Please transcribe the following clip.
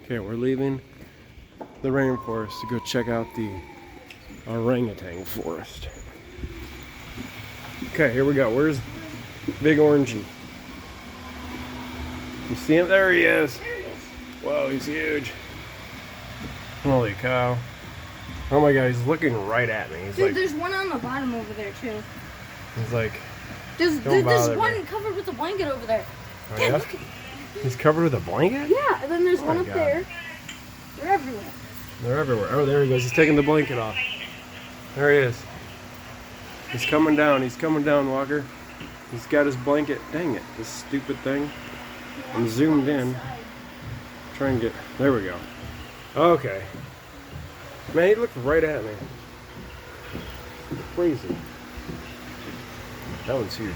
Okay, we're leaving the rainforest to go check out the orangutan forest. Okay, here we go. Where's Big Orangey? You see him? There he is. Whoa, he's huge. Holy cow. Oh my god, he's looking right at me. He's Dude, like, there's one on the bottom over there too. he's like, There's one covered with a blanket over there. oh Dad, yeah? look at, He's covered with a blanket? yeah, and then there's one my up God. there. They're everywhere. They're everywhere. Oh, there he goes. He's taking the blanket off. There he is. He's coming down. He's coming down, Walker. He's got his blanket. Dang it, this stupid thing. I'm zoomed in. Try and get, there we go. Okay. Man, he looked right at me. Crazy. That one's huge.